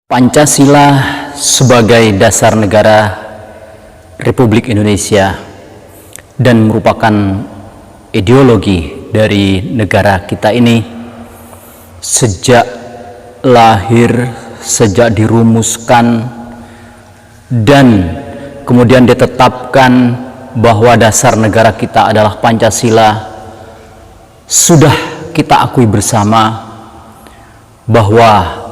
Pancasila sebagai dasar negara Republik Indonesia dan merupakan ideologi dari negara kita ini sejak lahir, sejak dirumuskan dan kemudian ditetapkan bahwa dasar negara kita adalah Pancasila. Sudah kita akui bersama bahwa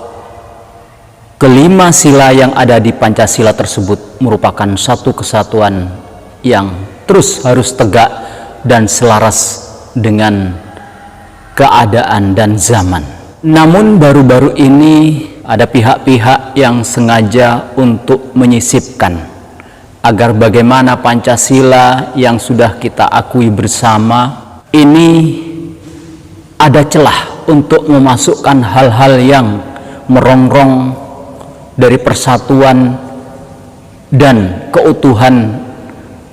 kelima sila yang ada di Pancasila tersebut merupakan satu kesatuan yang terus harus tegak dan selaras dengan keadaan dan zaman. Namun baru-baru ini ada pihak-pihak yang sengaja untuk menyisipkan agar bagaimana Pancasila yang sudah kita akui bersama ini ada celah untuk memasukkan hal-hal yang merongrong dari persatuan dan keutuhan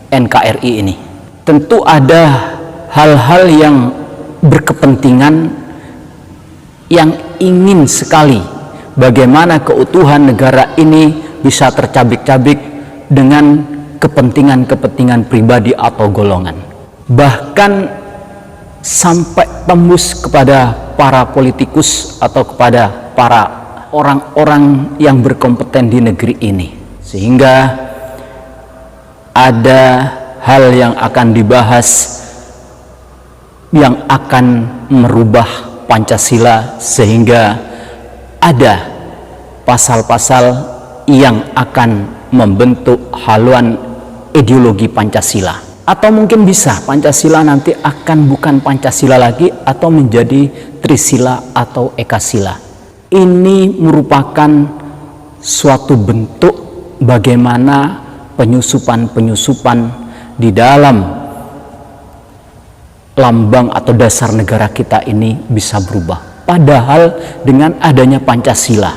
NKRI ini. Tentu ada hal-hal yang berkepentingan yang ingin sekali bagaimana keutuhan negara ini bisa tercabik-cabik dengan kepentingan-kepentingan pribadi atau golongan. Bahkan sampai tembus kepada para politikus atau kepada para orang-orang yang berkompeten di negeri ini, sehingga ada hal yang akan dibahas yang akan merubah Pancasila, sehingga ada pasal-pasal yang akan membentuk haluan ideologi Pancasila. Atau mungkin bisa Pancasila nanti akan bukan Pancasila lagi atau menjadi Trisila atau Ekasila. Ini merupakan suatu bentuk bagaimana penyusupan-penyusupan di dalam lambang atau dasar negara kita ini bisa berubah. Padahal dengan adanya Pancasila,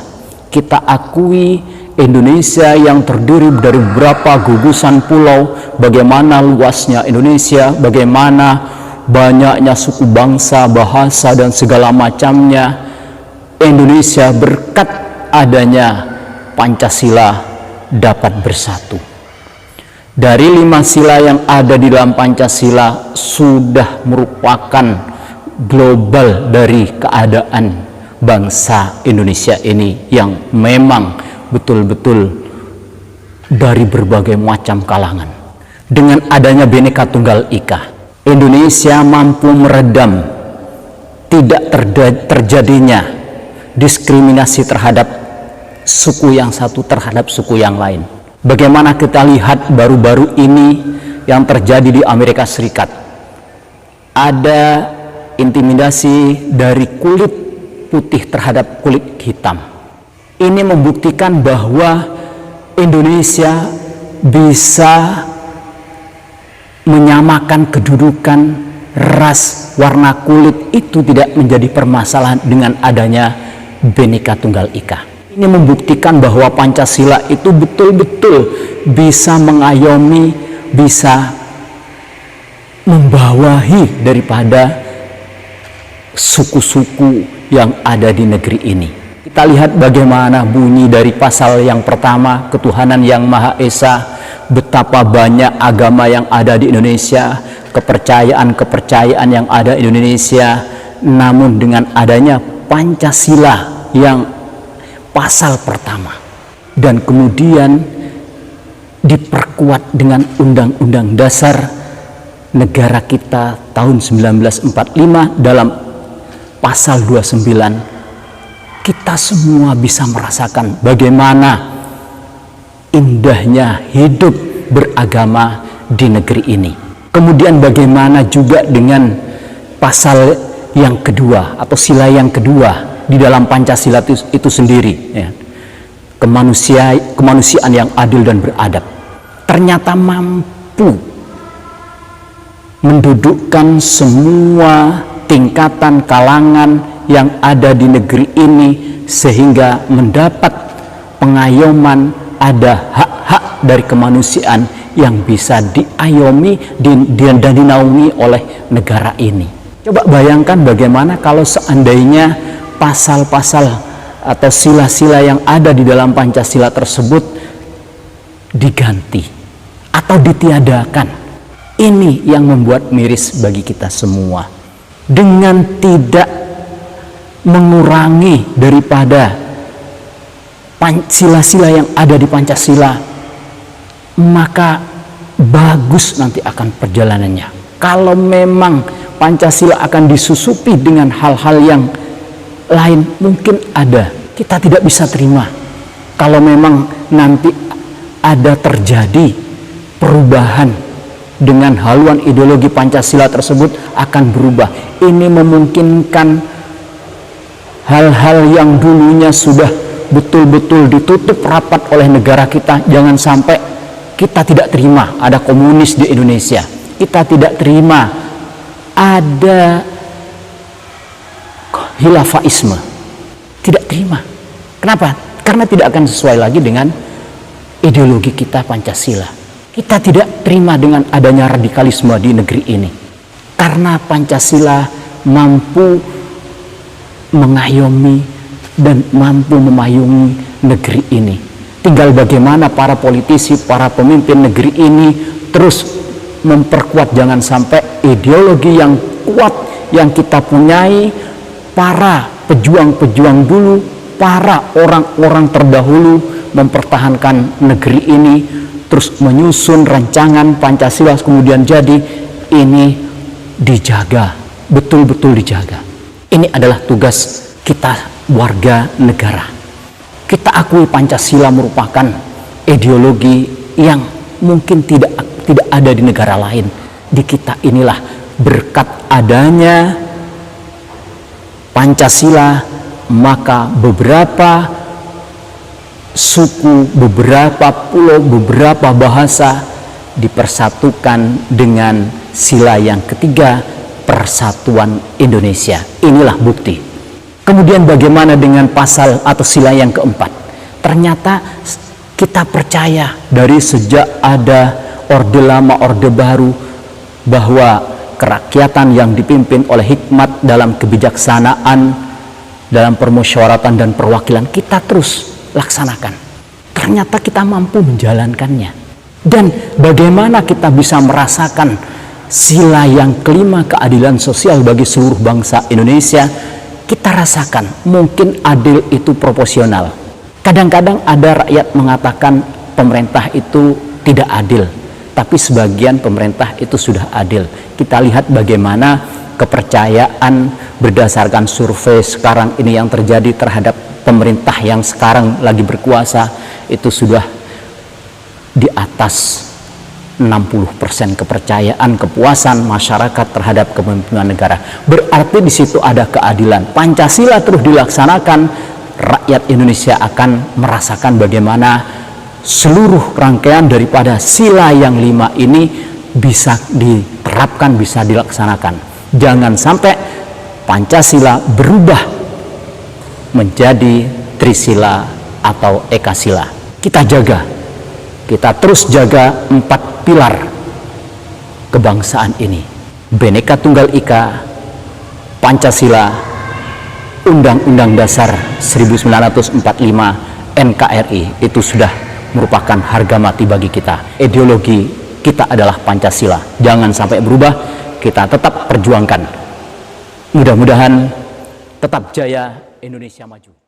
kita akui Indonesia yang terdiri dari beberapa gugusan pulau, bagaimana luasnya Indonesia, bagaimana banyaknya suku bangsa, bahasa, dan segala macamnya. Indonesia berkat adanya Pancasila dapat bersatu. Dari 5 sila yang ada di dalam Pancasila sudah merupakan global dari keadaan bangsa Indonesia ini yang memang betul-betul dari berbagai macam kalangan. Dengan adanya Bhinneka Tunggal Ika, Indonesia mampu meredam tidak terjadinya diskriminasi terhadap suku yang satu terhadap suku yang lain. Bagaimana kita lihat baru-baru ini yang terjadi di Amerika Serikat, ada intimidasi dari kulit putih terhadap kulit hitam. Ini membuktikan bahwa Indonesia bisa menyamakan kedudukan ras, warna kulit itu tidak menjadi permasalahan dengan adanya Bhinneka Tunggal Ika. Ini membuktikan bahwa Pancasila itu betul-betul bisa mengayomi, bisa membawahi daripada suku-suku yang ada di negeri ini. Kita lihat bagaimana bunyi dari pasal yang pertama, ketuhanan yang Maha Esa, betapa banyak agama yang ada di Indonesia, kepercayaan-kepercayaan yang ada di Indonesia, namun dengan adanya Pancasila yang pasal pertama dan kemudian diperkuat dengan Undang-Undang Dasar negara kita tahun 1945 dalam pasal 29, kita semua bisa merasakan bagaimana indahnya hidup beragama di negeri ini. Kemudian bagaimana juga dengan pasal yang kedua atau sila yang kedua di dalam Pancasila itu sendiri, ya. Kemanusiaan yang adil dan beradab ternyata mampu mendudukkan semua tingkatan kalangan yang ada di negeri ini sehingga mendapat pengayoman, ada hak-hak dari kemanusiaan yang bisa diayomi dan dinaungi oleh negara ini. Coba bayangkan bagaimana kalau seandainya pasal-pasal atau sila-sila yang ada di dalam Pancasila tersebut diganti atau ditiadakan. Ini yang membuat miris bagi kita semua. Dengan tidak mengurangi daripada sila-sila yang ada di Pancasila, maka bagus nanti akan perjalanannya. Kalau memang Pancasila akan disusupi dengan hal-hal yang lain, mungkin ada, kita tidak bisa terima. Kalau memang nanti ada terjadi perubahan dengan haluan ideologi Pancasila tersebut akan berubah. Ini memungkinkan hal-hal yang dulunya sudah betul-betul ditutup rapat oleh negara kita. Jangan sampai kita tidak terima ada komunis di Indonesia. Kita tidak terima ada khilafaisme. Tidak terima. Kenapa? Karena tidak akan sesuai lagi dengan ideologi kita Pancasila. Kita tidak terima dengan adanya radikalisme di negeri ini. Karena Pancasila mampu mengayomi dan mampu memayungi negeri ini. Tinggal bagaimana para politisi, para pemimpin negeri ini terus memperkuat, jangan sampai ideologi yang kuat yang kita punyai, para pejuang-pejuang dulu, para orang-orang terdahulu mempertahankan negeri ini, terus menyusun rancangan Pancasila kemudian jadi, ini dijaga, betul-betul dijaga. Ini adalah tugas kita warga negara. Kita akui Pancasila merupakan ideologi yang mungkin tidak ada di negara lain. Di kita inilah berkat adanya Pancasila, maka beberapa suku, beberapa pulau, beberapa bahasa dipersatukan dengan sila yang ketiga, persatuan Indonesia. Inilah bukti. Kemudian bagaimana dengan pasal atau sila yang keempat? Ternyata kita percaya dari sejak ada Orde Lama, Orde Baru, bahwa kerakyatan yang dipimpin oleh hikmat dalam kebijaksanaan, dalam permusyawaratan dan perwakilan, kita terus laksanakan. Ternyata kita mampu menjalankannya. Dan bagaimana kita bisa merasakan sila yang kelima, keadilan sosial bagi seluruh bangsa Indonesia? Kita rasakan mungkin adil itu proporsional. Kadang-kadang ada rakyat mengatakan pemerintah itu tidak adil, tapi sebagian pemerintah itu sudah adil. Kita lihat bagaimana kepercayaan berdasarkan survei sekarang ini yang terjadi terhadap pemerintah yang sekarang lagi berkuasa, itu sudah di atas 60% kepercayaan, kepuasan masyarakat terhadap kepemimpinan negara. Berarti di situ ada keadilan. Pancasila terus dilaksanakan, rakyat Indonesia akan merasakan bagaimana seluruh rangkaian daripada sila yang 5 ini bisa diterapkan, bisa dilaksanakan. Jangan sampai Pancasila berubah menjadi Trisila atau Ekasila. Kita jaga, kita terus jaga 4 pilar kebangsaan ini: Bhinneka Tunggal Ika, Pancasila, Undang-Undang Dasar 1945, NKRI. Itu sudah merupakan harga mati bagi kita. Ideologi kita adalah Pancasila. Jangan sampai berubah, kita tetap perjuangkan. Mudah-mudahan tetap jaya, Indonesia maju.